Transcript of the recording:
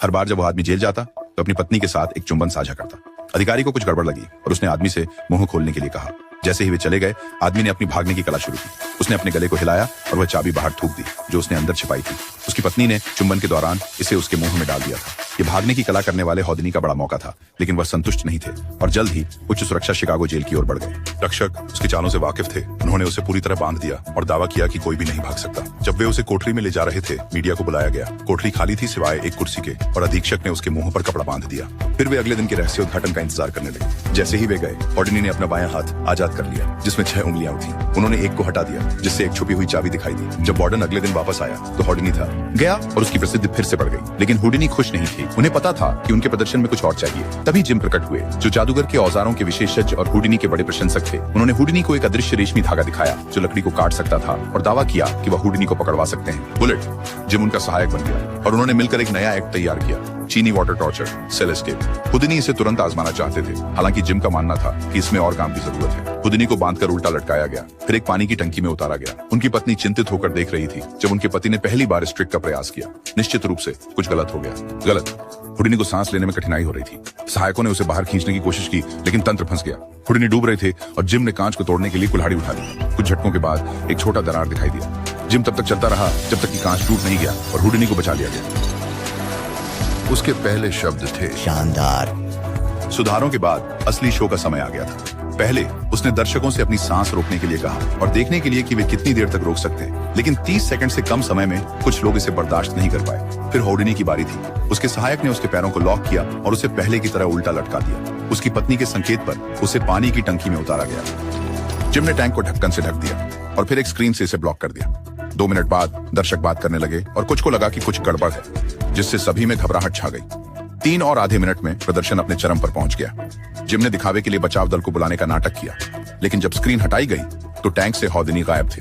हर बार जब वो आदमी जेल जाता तो अपनी पत्नी के साथ एक चुंबन साझा करता। अधिकारी को कुछ गड़बड़ लगी और उसने आदमी से मुंह खोलने के लिए कहा। जैसे ही वे चले गए, आदमी ने अपनी भागने की कला शुरू की। उसने अपने गले को हिलाया और वह चाबी बाहर थूक दी जो उसने अंदर छिपाई थी। उसकी पत्नी ने चुंबन के दौरान इसे उसके मुंह में डाल दिया था। ये भागने की कला करने वाले हौदनी का बड़ा मौका था, लेकिन वह संतुष्ट नहीं थे और जल्द ही उच्च सुरक्षा शिकागो जेल की ओर बढ़ गए। रक्षक उसकी चालों से वाकिफ थे। उन्होंने उसे पूरी तरह बांध दिया और दावा किया कि कोई भी नहीं भाग सकता। जब वे उसे कोठरी में ले जा रहे थे, मीडिया को बुलाया गया। कोठरी खाली थी सिवाय एक कुर्सी के और अधीक्षक ने उसके मुंह पर कपड़ा बांध दिया। फिर वे अगले दिन के रहस्योद्घाटन का इंतजार करने लगे। जैसे ही वे गए, हौडनी ने अपना बायां हाथ आजाद कर लिया जिसमें 6 उंगलियां थी। उन्होंने एक को हटा दिया जिससे एक छुपी हुई चाबी दिखाई दी। जब वार्डन अगले दिन वापस आया तो हौडनी था गया और उसकी प्रसिद्धि फिर से बढ़ गई। लेकिन हुडिनी खुश नहीं थी। उन्हें पता था कि उनके प्रदर्शन में कुछ और चाहिए। तभी जिम प्रकट हुए, जो जादूगर के औजारों के विशेषज्ञ और हुडिनी के बड़े प्रशंसक थे। उन्होंने हुडिनी को एक अदृश्य रेशमी धागा दिखाया जो लकड़ी को काट सकता था और दावा किया कि वह हुडिनी को पकड़वा सकते हैं। बुलेट जिम उनका सहायक बन गया और उन्होंने मिलकर एक नया एक्ट तैयार किया, चीनी water torture, cell escape. Houdini इसे तुरंत आजमाना चाहते थे, हालांकि जिम का मानना था कि इसमें और काम की जरूरत है। हुडिनी को बांधकर उल्टा लटकाया गया, फिर एक पानी की टंकी में उतारा गया। उनकी पत्नी चिंतित होकर देख रही थी जब उनके पति ने पहली बार इस ट्रिक का प्रयास किया। निश्चित रूप से कुछ गलत हो गया। गलत। हुडिनी को सांस लेने में कठिनाई हो रही थी। सहायकों ने उसे बाहर खींचने की कोशिश की, लेकिन तंत्र फंस गया। हुडिनी डूब रहे थे और जिम ने कांच को तोड़ने के लिए कुल्हाड़ी उठा ली। कुछ झटकों के बाद एक छोटा दरार दिखाई दिया। जिम तब तक चलता रहा जब तक कि कांच टूट नहीं गया और हुडिनी को बचा लिया गया। उसके पहले शब्द थे शानदार। सुधारों के बाद असली शो का समय आ गया था। पहले उसने दर्शकों से अपनी सांस रोकने के लिए कहा और देखने के लिए कि वे कितनी देर तक रोक सकते हैं, लेकिन 30 सेकंड से कम समय में कुछ लोग इसे बर्दाश्त नहीं कर पाए। फिर हौडनी की बारी थी। उसके सहायक ने उसके पैरों को लॉक किया और उसे पहले की तरह उल्टा लटका दिया। उसकी पत्नी के संकेत पर उसे पानी की टंकी में उतारा गया। जिम ने टैंक को ढक्कन से ढक दिया और फिर एक स्क्रीन से इसे ब्लॉक कर दिया। 2 मिनट बाद दर्शक बात करने लगे और कुछ को लगा कि कुछ गड़बड़ है, जिससे सभी में घबराहट छा गई। 3 और आधे मिनट में प्रदर्शन अपने चरम पर पहुंच गया। जिम ने दिखावे के लिए बचाव दल को बुलाने का नाटक किया, लेकिन जब स्क्रीन हटाई गई तो टैंक से हौदनी गायब थे।